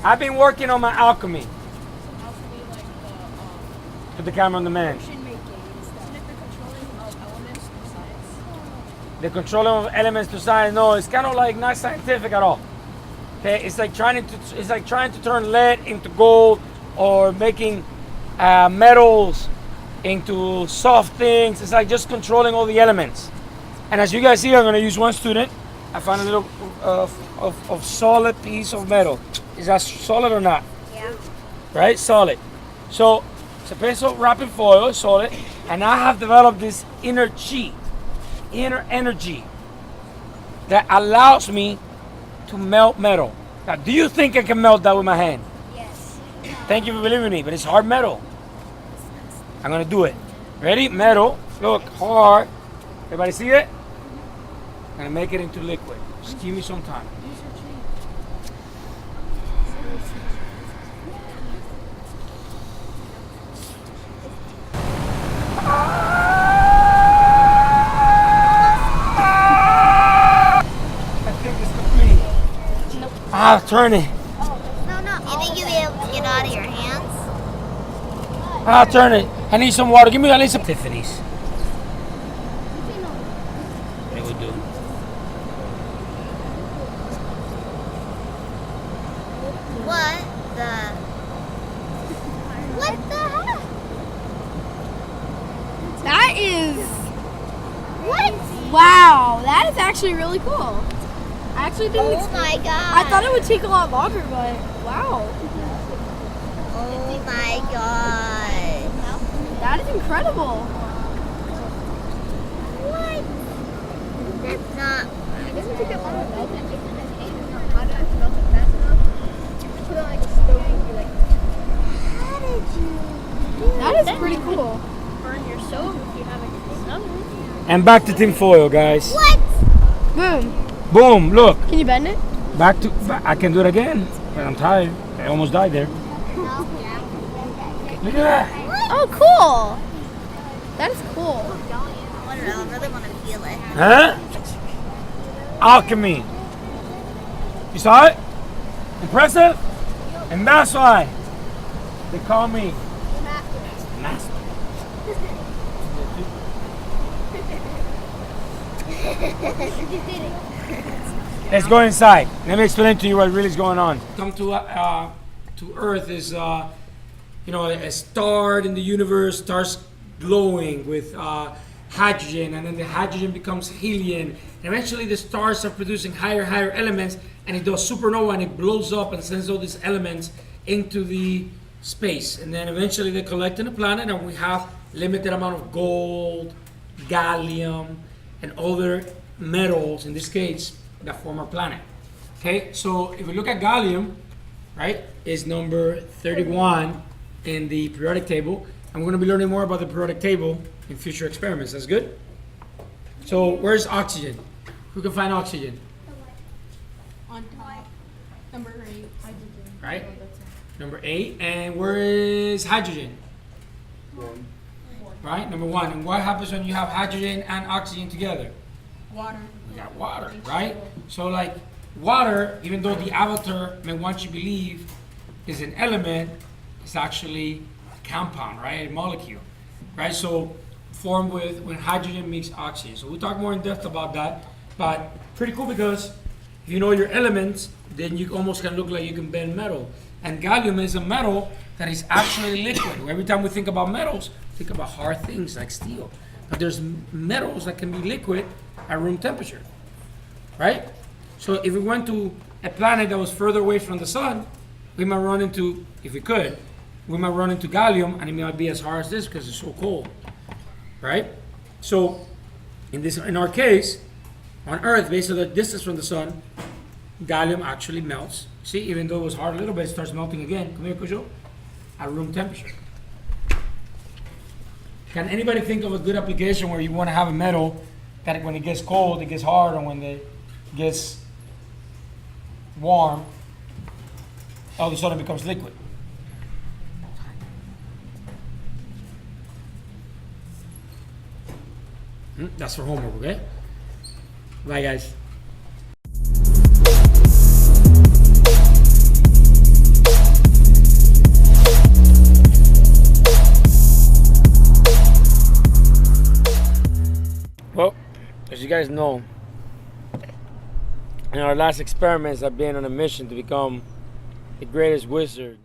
I've been working on my alchemy. Alchemy, like Put the camera on the man. potion making and stuff. Isn't it the controlling of elements in science? The controlling of elements to science. No, it's kind of like not scientific at all. Okay, it's like trying to turn lead into gold, or making metals into soft things. It's like just controlling all the elements. And as you guys see, I'm going to use one student. I found a little of solid piece of metal. Is that solid or not? Yeah. Right, solid. So it's a piece of wrapping foil, solid, and I have developed this inner chi, inner energy that allows me to melt metal. Now, do you think I can melt that with my hand? Yes. Thank you for believing in me, but it's hard metal. I'm gonna do it. Ready? Metal. Look, hard. Everybody see it? I'm gonna make it into liquid. Just give me some time. I think it's complete. Ah, turn it. No. You think you'll be able to get out of your hands? Ah, turn it. I need some water. Give me at least some Tiffany's. It would do. What the? What the heck? That is. What? Wow, that is actually really cool. I actually think Oh my god. I thought it would take a lot longer, but wow. Oh my god. That is incredible. What? That's not. It doesn't take that long to melt it. If the paint is not hot enough to melt it fast enough, you just put it on like a stove and be like, How did you do That is pretty cool. burn your stove if you have a oven. And back to tin foil, guys. What? Boom. Boom, look. Can you bend it? I can do it again, but I'm tired. I almost died there. No. Look at that. Oh, cool. That is cool. I don't know. I really want to feel it. Huh? Alchemy. You saw it? Impressive? And that's why they call me Master. Let's go inside. Let me explain to you what really is going on. Come to Earth is a star in the universe starts glowing with hydrogen, and then the hydrogen becomes helium, and eventually the stars are producing higher elements, and it does supernova and it blows up and sends all these elements into the space, and then eventually they collect in the planet, and we have limited amount of gold, gallium, and other metals in this case that form our planet. Okay, so if we look at gallium, right, is number 31 in the periodic table, and we're going to be learning more about the periodic table in future experiments. That's good. So where's oxygen? Who can find oxygen? On top. Number 8, hydrogen. Right, number 8. And where is hydrogen? 1. Right, number 1. And what happens when you have hydrogen and oxygen together? Water. We got water, right? So like water, even though the avatar may want you to believe is an element, it's actually a compound, right? A molecule, right? So formed with when hydrogen meets oxygen. So we'll talk more in depth about that, but pretty cool because if you know your elements, then you almost can look like you can bend metal. And gallium is a metal that is actually liquid. Every time we think about metals, think about hard things like steel. But there's metals that can be liquid at room temperature, right? So if we went to a planet that was further away from the sun, we might run into, if we could, we might run into gallium, and it might be as hard as this because it's so cold, right? So in our case, on Earth, based on the distance from the sun, gallium actually melts. See, even though it was hard a little bit, it starts melting again. Come here, Cujo. At room temperature. Can anybody think of a good application where you want to have a metal that when it gets cold, it gets hard, and when it gets warm, all of a sudden it becomes liquid? That's for homework, okay? Bye, guys. As you guys know, in our last experiments, I've been on a mission to become the greatest wizard